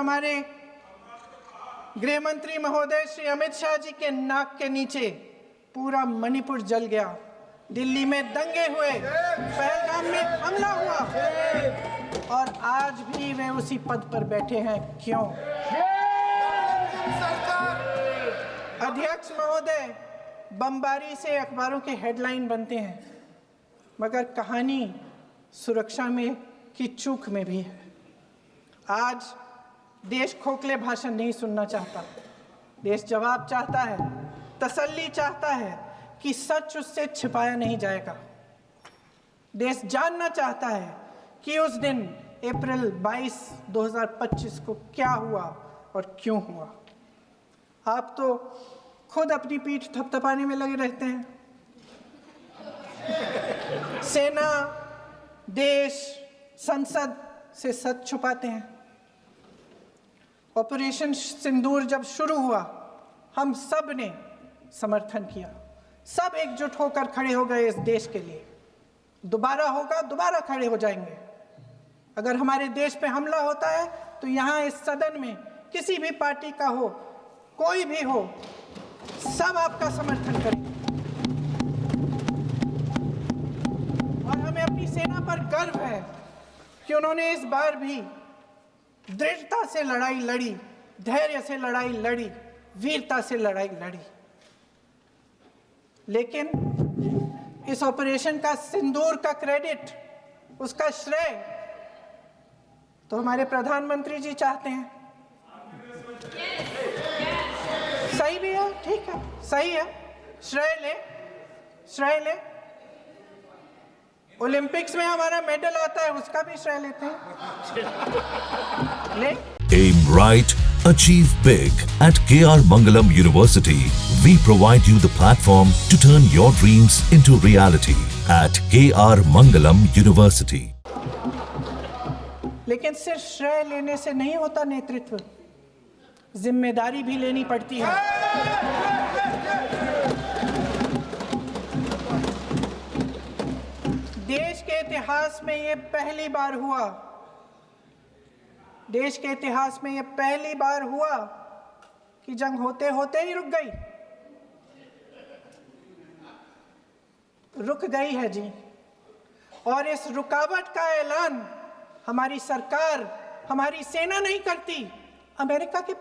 हमारे गृह मंत्री महोदय श्री अमित शाह जी के नाक के नीचे पूरा मणिपुर जल गया, दिल्ली में दंगे हुए, पहलगाम में हमला हुआ और आज भी वे उसी पद पर बैठे हैं। क्यों? अध्यक्ष महोदय, बमबारी से अखबारों के हेडलाइन बनते हैं, मगर कहानी सुरक्षा में की चूक में भी है। आज देश खोखले भाषण नहीं सुनना चाहता, देश जवाब चाहता है, तसल्ली चाहता है कि सच उससे छिपाया नहीं जाएगा। देश जानना चाहता है कि उस दिन अप्रैल 22, 2025 को क्या हुआ और क्यों हुआ। आप तो खुद अपनी पीठ थपथपाने में लगे रहते हैं। सेना, देश, संसद से सच छुपाते हैं। ऑपरेशन सिंदूर जब शुरू हुआ, हम सब ने समर्थन किया, सब एकजुट होकर खड़े हो गए इस देश के लिए। दोबारा होगा, दोबारा खड़े हो जाएंगे। अगर हमारे देश पे हमला होता है तो यहाँ इस सदन में किसी भी पार्टी का हो, कोई भी हो, सब आपका समर्थन करेंगे। और हमें अपनी सेना पर गर्व है कि उन्होंने इस बार भी दृढ़ता से लड़ाई लड़ी, धैर्य से लड़ाई लड़ी, वीरता से लड़ाई लड़ी। लेकिन इस ऑपरेशन का सिंदूर का क्रेडिट, उसका श्रेय तो हमारे प्रधानमंत्री जी चाहते हैं। सही भी है, ठीक है, सही है, श्रेय ले, श्रेय ले। ओलंपिक्स में हमारा मेडल आता है, उसका भी श्रेय लेते हैं। ले। Aim right, achieve big. At KR Mangalam University, we provide you the platform to turn your dreams into reality. At KR Mangalam University. लेकिन सिर्फ श्रेय लेने से नहीं होता नेतृत्व, जिम्मेदारी भी लेनी पड़ती है। देश के इतिहास में ये पहली बार हुआ, देश के इतिहास में ये पहली बार हुआ कि जंग होते होते ही रुक गई। रुक गई है जी। और इस रुकावट का ऐलान हमारी सरकार, हमारी सेना नहीं करती, अमेरिका के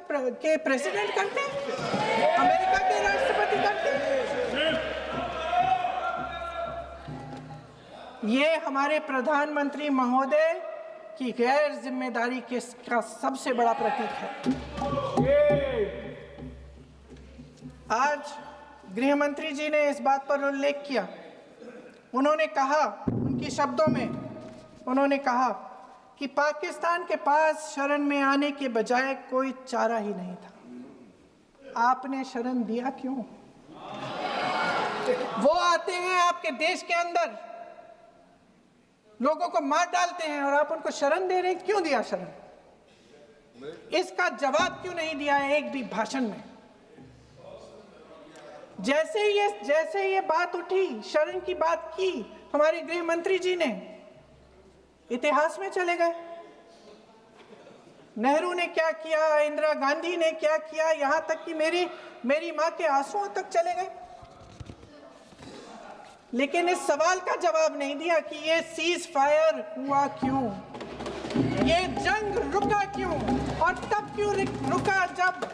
प्रेसिडेंट करते हैं, अमेरिका के राष्ट्रपति करते हैं। ये हमारे प्रधानमंत्री महोदय की गैर जिम्मेदारी का सबसे बड़ा प्रतीक है। आज गृह मंत्री जी ने इस बात पर उल्लेख किया। उन्होंने कहा, उनके शब्दों में उन्होंने कहा कि पाकिस्तान के पास शरण में आने के बजाय कोई चारा ही नहीं था। आपने शरण दिया क्यों? वो आते हैं आपके देश के अंदर, लोगों को मार डालते हैं और आप उनको शरण दे रहे हैं। क्यों दिया शरण? इसका जवाब क्यों नहीं दिया है एक भी भाषण में? जैसे ये बात उठी, शरण की बात की, हमारे गृह मंत्री जी ने इतिहास में चले गए। नेहरू ने क्या किया, इंदिरा गांधी ने क्या किया, यहां तक कि मेरी मां के आंसुओं तक चले गए। लेकिन इस सवाल का जवाब नहीं दिया कि ये सीज फायर हुआ क्यों, ये जंग रुका क्यों, और तब क्यों रुका जब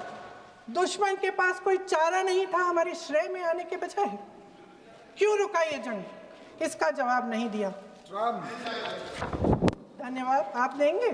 दुश्मन के पास कोई चारा नहीं था हमारे श्रेय में आने के बजाय। क्यों रुका ये जंग? इसका जवाब नहीं दिया। धन्यवाद। आप देंगे?